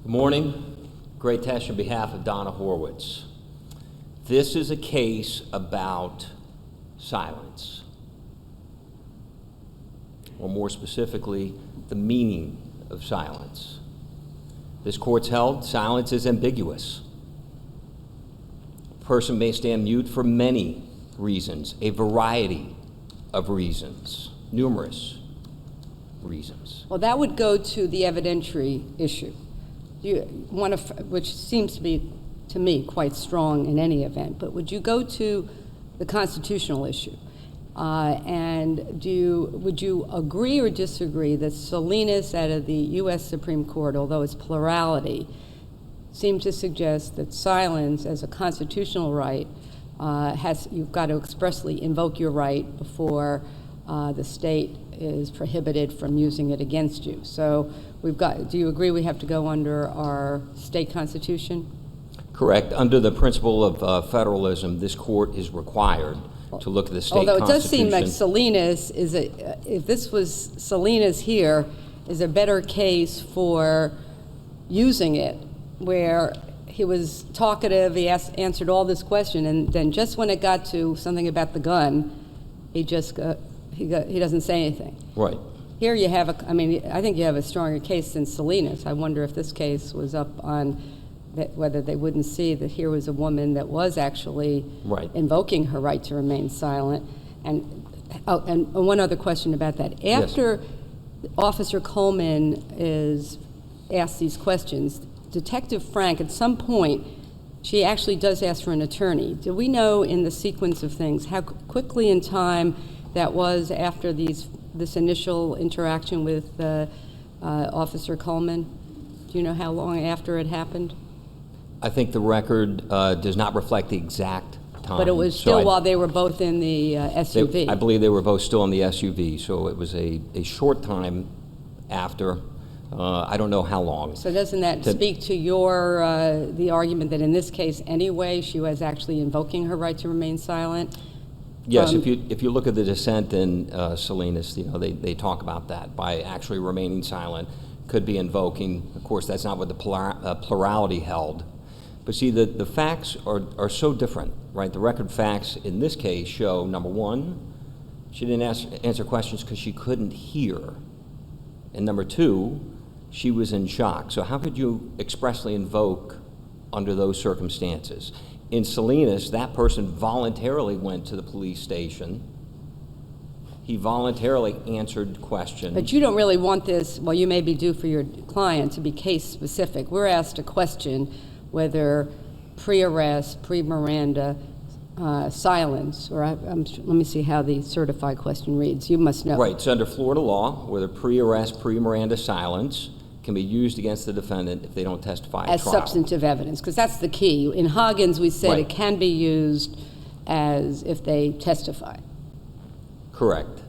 Good morning. Great Tesh on behalf of Donna Horwitz. This is a case about silence, or more specifically, the meaning of silence. This court's held silence is ambiguous. A person may stand mute for many reasons, a variety of reasons, numerous reasons. Well, that would go to the evidentiary issue. Which seems to be, to me, quite strong in any event, but would you go to the constitutional issue? And would you agree or disagree that Salinas out of the U.S. Supreme Court, although it's plurality, seemed to suggest that silence as a constitutional right you've got to expressly invoke your right before the state is prohibited from using it against you. So do you agree we have to go under our state constitution? Correct. Under the principle of federalism, this court is required to look at the state constitution. Although it does seem like Salinas if this was Salinas here, is a better case for using it, where he was talkative, he answered all this question, and then just when it got to something about the gun, he doesn't say anything. Right. Here you have I think you have a stronger case than Salinas. I wonder if this case was up on whether they wouldn't see that here was a woman that was actually invoking her right to remain silent. And one other question about that. After Officer Coleman is asked these questions, Detective Frank, at some point, she actually does ask for an attorney. Do we know in the sequence of things how quickly in time that was after this initial interaction with Officer Coleman? Do you know how long after it happened? I think the record does not reflect the exact time. But it was still while they were both in the SUV. I believe they were both still in the SUV, so it was a short time after. I don't know how long. So doesn't that speak to the argument that in this case anyway she was actually invoking her right to remain silent? Yes, if you look at the dissent in Salinas, they talk about that by actually remaining silent, could be invoking. Of course, that's not what the plurality held. But see, the facts are so different, right? The record facts in this case show, number one, she didn't answer questions because she couldn't hear. And number two, she was in shock. So how could you expressly invoke under those circumstances? In Salinas, that person voluntarily went to the police station. He voluntarily answered questions. But you don't really want this, well, you may be due for your client to be case specific. We're asked a question whether pre-arrest, pre-Miranda, silence, or let me see how the certified question reads. You must know. Right, so under Florida law, whether pre-arrest, pre-Miranda silence can be used against the defendant if they don't testify at as trial. Substantive evidence, because that's the key. In Hoggins, we said it can be used as if they testify. Correct.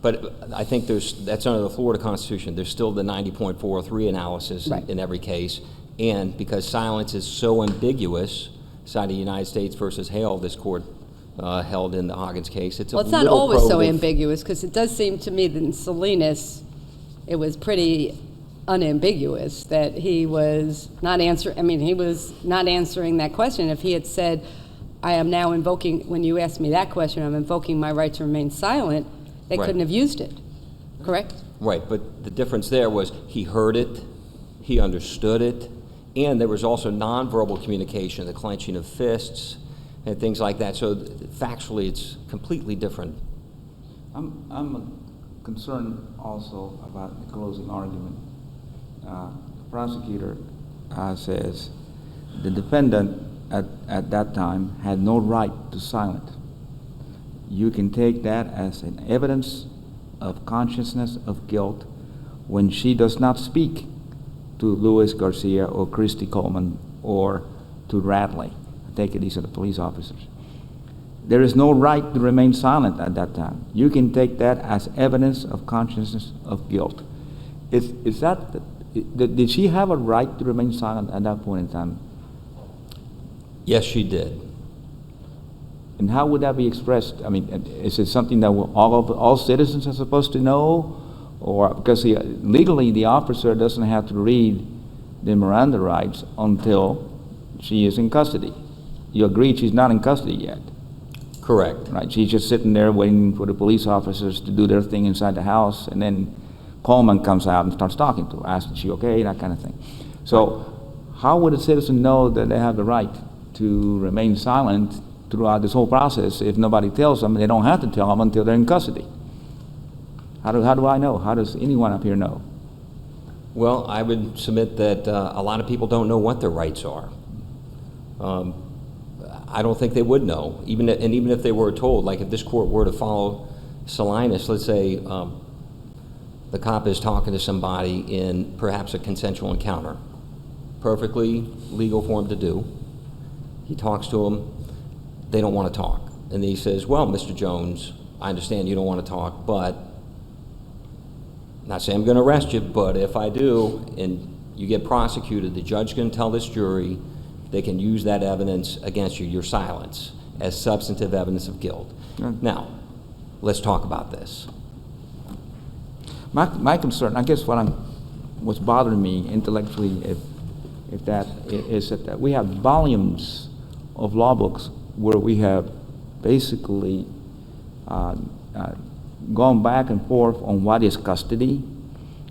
But I think that's under the Florida Constitution. There's still the 90.43 analysis in every case. And because silence is so ambiguous, citing United States versus Hale, this court held in the Hoggins case, it's not always so ambiguous, because it does seem to me that in Salinas, it was pretty unambiguous that he was not he was not answering that question. If he had said, I am now invoking, when you asked me that question, I'm invoking my right to remain silent, they couldn't have used it, correct? Right, but the difference there was he heard it, he understood it, and there was also nonverbal communication, the clenching of fists and things like that. So factually, it's completely different. I'm concerned also about the closing argument. The prosecutor says the defendant at that time had no right to silence. You can take that as an evidence of consciousness of guilt when she does not speak to Luis Garcia or Christy Coleman or to Radley. I take it these are the police officers. There is no right to remain silent at that time. You can take that as evidence of consciousness of guilt. Did she have a right to remain silent at that point in time? Yes, she did. And how would that be expressed? I mean, is it something that all citizens are supposed to know? Or because legally the officer doesn't have to read the Miranda rights until she is in custody. You agree she's not in custody yet? Correct. Right, she's just sitting there waiting for the police officers to do their thing inside the house, and then Coleman comes out and starts talking to her, asking, is she okay, that kind of thing. So how would a citizen know that they have the right to remain silent throughout this whole process if nobody tells them? They don't have to tell them until they're in custody. How do I know? How does anyone up here know? Well, I would submit that a lot of people don't know what their rights are. I don't think they would know, even if they were told. Like if this court were to follow Salinas, let's say the cop is talking to somebody in perhaps a consensual encounter, perfectly legal for him to do. He talks to them, they don't want to talk. And he says, well, Mr. Jones, I understand you don't want to talk, but not saying I'm going to arrest you, but if I do and you get prosecuted, the judge can tell this jury they can use that evidence against you, your silence, as substantive evidence of guilt. Now, let's talk about this. My concern, I guess what's bothering me intellectually, if that is that we have volumes of law books where we have basically gone back and forth on what is custody,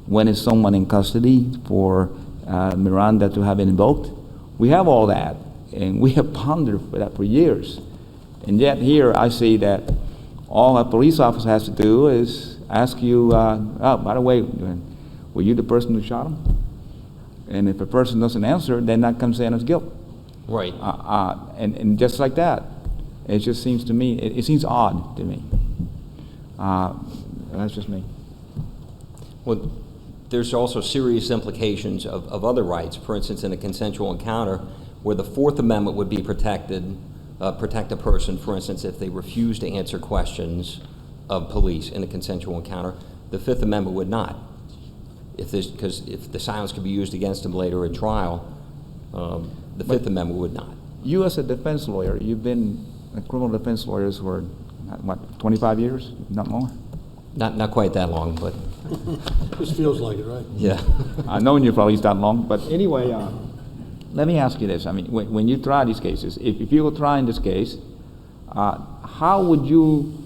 when is someone in custody for Miranda to have been invoked. We have all that, and we have pondered for that for years. And yet here I see that all a police officer has to do is ask you, oh, by the way, were you the person who shot him? And if a person doesn't answer, then that comes in as guilt. Right. And just like that, it just seems to me, it seems odd to me. That's just me. Well, there's also serious implications of other rights. For instance, in a consensual encounter, where the Fourth Amendment would be protect a person, for instance, if they refuse to answer questions of police in a consensual encounter. The Fifth Amendment would not. Because if the silence could be used against them later in trial, the Fifth Amendment would not. You as a defense lawyer, you've been a criminal defense lawyer for, what, 25 years, not more? Not quite that long, but This feels like it, right? yeah. I've known you for at least that long, but anyway, let me ask you this. I mean, when you try these cases, if you were trying this case, how would you,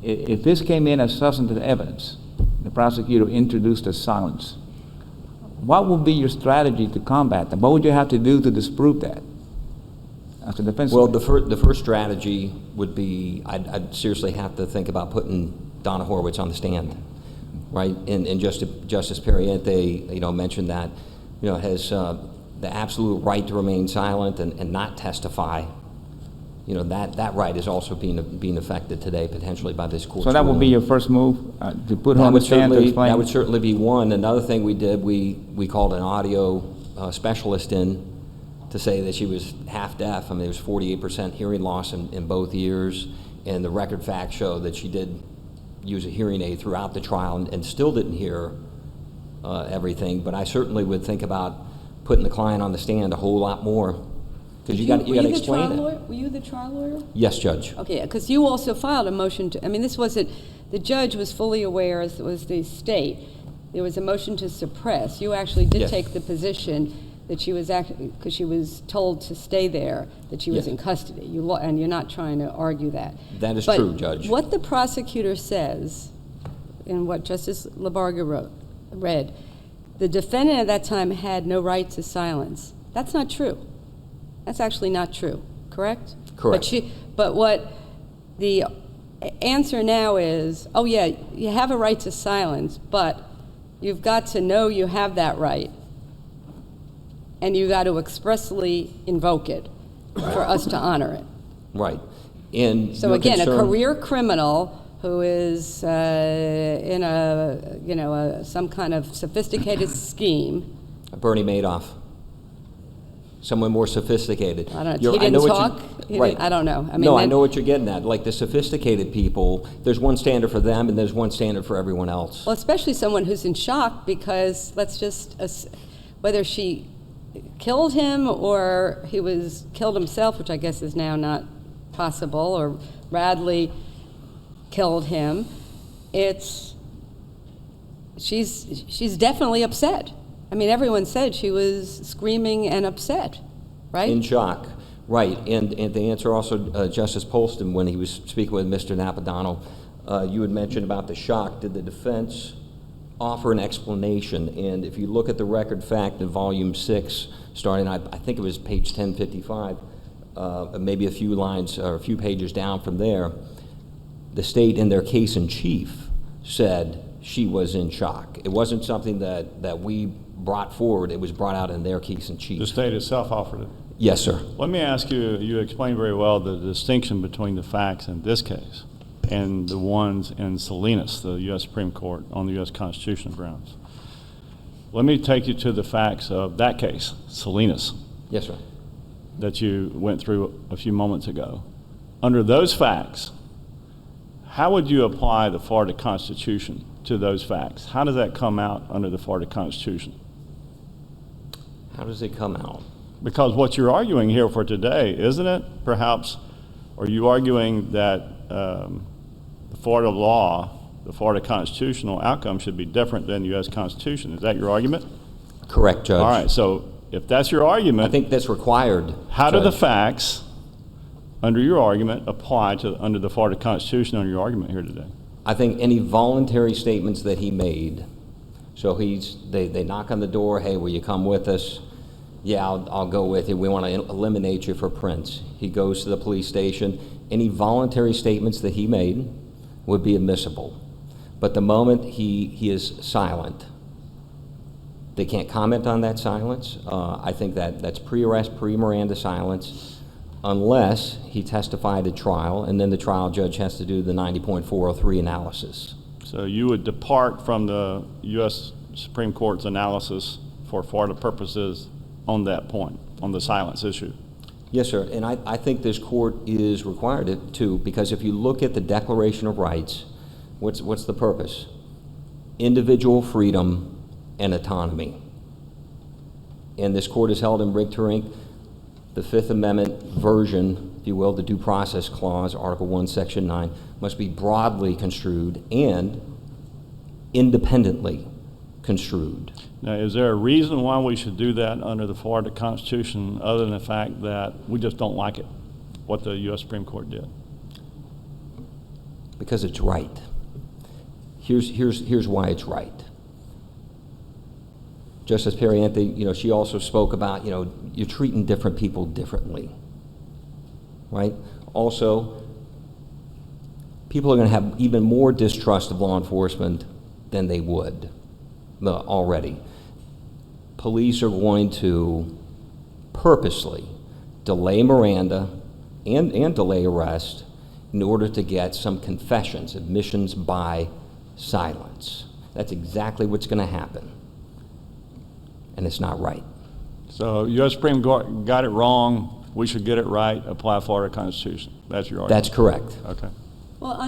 if this came in as substantive evidence, the prosecutor introduced a silence, what would be your strategy to combat that? What would you have to do to disprove that as a defense Well, lawyer? the first strategy would be, I'd seriously have to think about putting Donna Horwitz on the stand, right? And Justice Periente, mentioned that, has the absolute right to remain silent and not testify. That right is also being affected today potentially by this court. So that would be your first move, to put her on the stand to explain? That would certainly be one. Another thing we did, we called an audio specialist in to say that she was half deaf. I mean, there was 48% hearing loss in both ears, and the record facts show that she did use a hearing aid throughout the trial and still didn't hear everything. But I certainly would think about putting the client on the stand a whole lot more, because you got to explain it. Were you the trial lawyer? Yes, Judge. Okay, because you also filed a motion to, this wasn't, the judge was fully aware, as was the state, there was a motion to suppress. You actually did Yes. take the position that she was actually, because she was told to stay there, that she was Yes. in custody. And you're not trying to argue that. That is But true, Judge. what the prosecutor says, and what Justice Labarga read, the defendant at that time had no right to silence. That's not true. That's actually not true, correct? Correct. But what the answer now is, oh yeah, you have a right to silence, but you've got to know you have that right, and you got to expressly invoke it for us to honor it. Right. And So your again, a concern- career criminal who is in some kind of sophisticated scheme. Bernie Madoff. Someone more sophisticated. I don't know. You're- He didn't know what talk? Right. I don't know. No, I know what you're getting at. Like the sophisticated people, there's one standard for them and there's one standard for everyone else. Well, especially someone who's in shock because whether she killed him or he was killed himself, which I guess is now not possible, or Radley killed him, she's definitely upset. I mean, everyone said she was screaming and upset, right? In shock, right. And the answer also, Justice Polston, when he was speaking with Mr. Napadano, you had mentioned about the shock. Did the defense offer an explanation? And if you look at the record fact in Volume 6, starting, I think it was page 1055, maybe a few lines or a few pages down from there, the state in their case in chief said she was in shock. It wasn't something that we brought forward. It was brought out in their case in chief. The state itself offered it. Yes, sir. Let me ask you, you explained very well the distinction between the facts in this case and the ones in Salinas, the U.S. Supreme Court, on the U.S. Constitution grounds. Let me take you to the facts of that case, Salinas. Yes, sir. That you went through a few moments ago. Under those facts, how would you apply the Florida Constitution to those facts? How does that come out under the Florida Constitution? How does it come out? Because what you're arguing here for today, isn't it? Perhaps, are you arguing that the Florida law, the Florida constitutional outcome should be different than the U.S. Constitution? Is that your argument? Correct, Judge. All right, so if that's your argument, I think that's required. how do the Judge. facts under your argument apply to under the Florida Constitution under your argument here today? I think any voluntary statements that he made, so they knock on the door, hey, will you come with us? Yeah, I'll go with you. We want to eliminate you for Prince. He goes to the police station. Any voluntary statements that he made would be admissible. But the moment he is silent, they can't comment on that silence. I think that's pre-arrest, pre-Miranda silence, unless he testified at trial, and then the trial judge has to do the 90.403 analysis. So you would depart from the U.S. Supreme Court's analysis for Florida purposes on that point, on the silence issue? Yes, sir, and I think this court is required to, because if you look at the Declaration of Rights, what's the purpose? Individual freedom and autonomy. And this court has held in Richter Inc. the Fifth Amendment version, if you will, the Due Process Clause, Article 1, Section 9, must be broadly construed and independently construed. Now, is there a reason why we should do that under the Florida Constitution other than the fact that we just don't like it, what the U.S. Supreme Court did? Because it's right. Here's why it's right. Justice Periante, she also spoke about, you're treating different people differently, right? Also, people are going to have even more distrust of law enforcement than they would already. Police are going to purposely delay Miranda and delay arrest in order to get some confessions, admissions by silence. That's exactly what's going to happen. And it's not right. So U.S. Supreme Court got it wrong, we should get it right, apply Florida Constitution. That's your argument? That's correct. Okay. Well,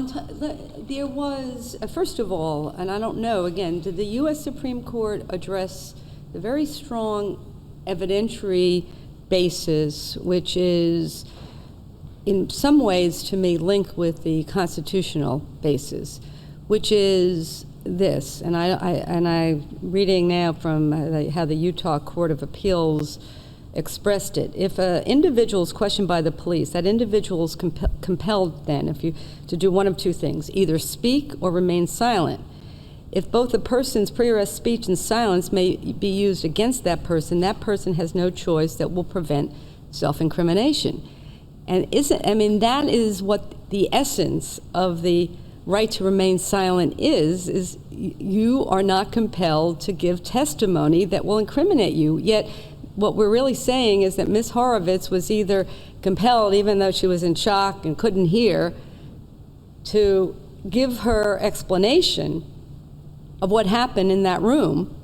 there was, first of all, and I don't know, again, did the U.S. Supreme Court address the very strong evidentiary basis, which is in some ways to me linked with the constitutional basis, which is this, and I'm reading now from how the Utah Court of Appeals expressed it. If an individual is questioned by the police, that individual is compelled then to do one of two things, either speak or remain silent. If both the person's pre-arrest speech and silence may be used against that person has no choice that will prevent self-incrimination. And that is what the essence of the right to remain silent is you are not compelled to give testimony that will incriminate you. Yet what we're really saying is that Ms. Horwitz was either compelled, even though she was in shock and couldn't hear, to give her explanation of what happened in that room,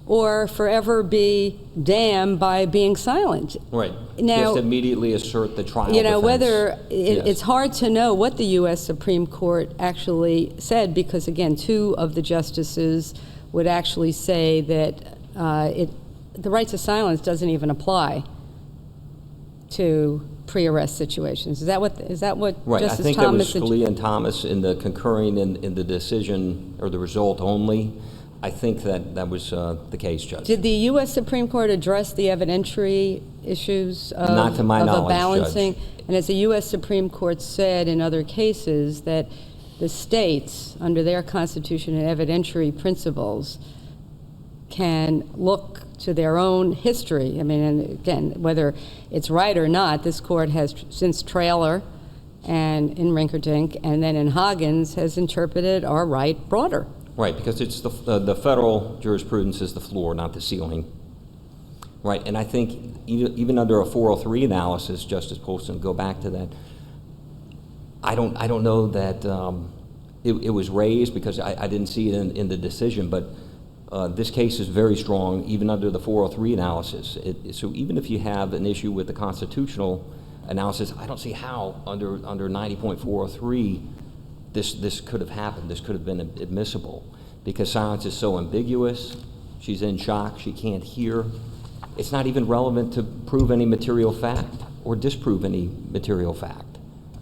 or forever be damned by being silent. Right. Now, just immediately assert the trial defense. Whether Yes. it's hard to know what the U.S. Supreme Court actually said, because again, two of the justices would actually say that the right to silence doesn't even apply to pre-arrest situations. Is that what Right. Justice I think Thomas? that was Scalia and Thomas in the concurring in the decision or the result only. I think that was the case, Judge. Did the U.S. Supreme Court address the evidentiary issues of, Not to my of knowledge, a balancing? Judge. And as the U.S. Supreme Court said in other cases, that the states, under their constitution and evidentiary principles, can look to their own history. I mean, and again, whether it's right or not, this court has, since Traylor and in Rinkerdink, and then in Hoggins, has interpreted our right broader. Right, because it's the federal jurisprudence is the floor, not the ceiling. Right, and I think even under a 403 analysis, Justice Polson, go back to that. I don't know that it was raised because I didn't see it in the decision, but this case is very strong even under the 403 analysis. So even if you have an issue with the constitutional analysis, I don't see how under 90.403 this could have happened. This could have been admissible because silence is so ambiguous. She's in shock. She can't hear. It's not even relevant to prove any material fact or disprove any material fact.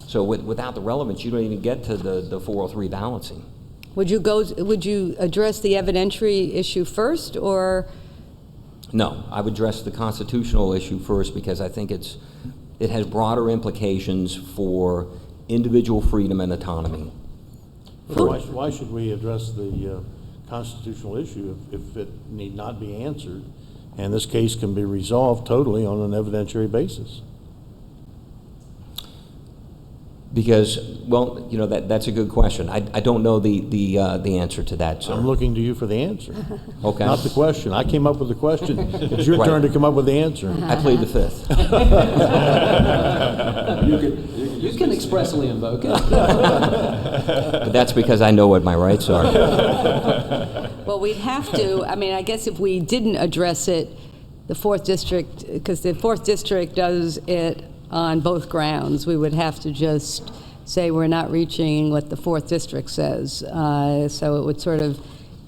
So without the relevance, you don't even get to the 403 balancing. Would you address the evidentiary issue first, or? No, I would address the constitutional issue first because I think it has broader implications for individual freedom and autonomy. Why should we address the constitutional issue if it need not be answered, and this case can be resolved totally on an evidentiary basis? Because, well, you know, that's a good question. I don't know the answer to that, sir. I'm looking to you for the answer. Okay. Not the question. I came up with the question. It's your Right. turn to come up with the answer. I plead the fifth. You can expressly invoke it. But that's because I know what my rights are. Well, we'd have to, I mean, I guess if we didn't address it, the 4th District, because the 4th District does it on both grounds, we would have to just say we're not reaching what the 4th District says. So it would sort of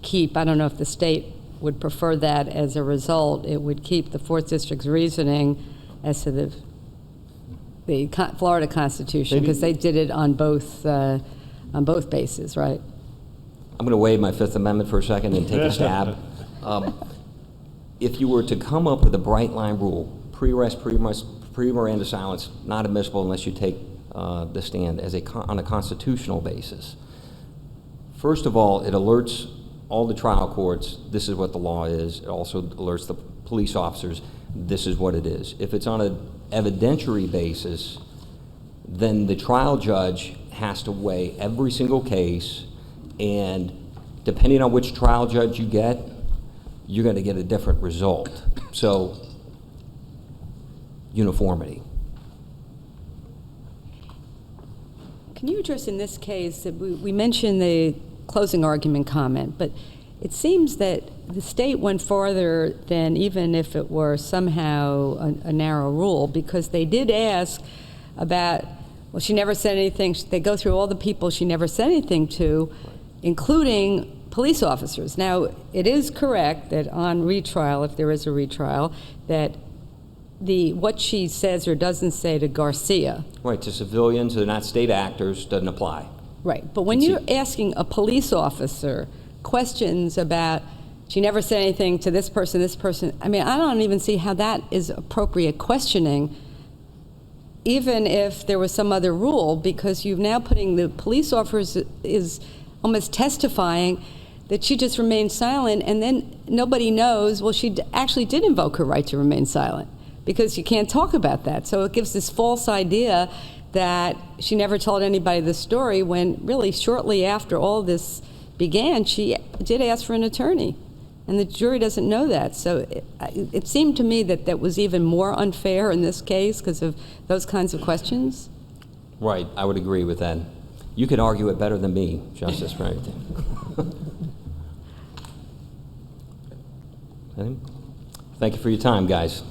keep, I don't know if the state would prefer that as a result, it would keep the 4th District's reasoning as to the Florida Constitution, because they did it on both bases, right? I'm going to waive my Fifth Amendment for a second and take a stab. If you were to come up with a bright line rule, pre-arrest, pre-Miranda silence, not admissible unless you take the stand on a constitutional basis. First of all, it alerts all the trial courts, this is what the law is. It also alerts the police officers, this is what it is. If it's on an evidentiary basis, then the trial judge has to weigh every single case, and depending on which trial judge you get, you're going to get a different result. So, uniformity. Can you address in this case, that we mentioned the closing argument comment, but it seems that the state went farther than even if it were somehow a narrow rule, because they did ask about, well, she never said anything. They go through all the people she never said anything to, including police officers. Now, it is correct that on retrial, if there is a retrial, that what she says or doesn't say to Garcia. Right, to civilians, they're not state actors, doesn't apply. Right, but when you're asking a police officer questions about, she never said anything to this person, I mean, I don't even see how that is appropriate questioning, even if there was some other rule, because you're now putting the police officer is almost testifying that she just remained silent, and then nobody knows, well, she actually did invoke her right to remain silent, because you can't talk about that. So it gives this false idea that she never told anybody the story, when really shortly after all this began, she did ask for an attorney, and the jury doesn't know that. So it seemed to me that that was even more unfair in this case because of those kinds of questions. Right, I would agree with that. You could argue it better than me, Justice Breyer. Thank you for your time, guys.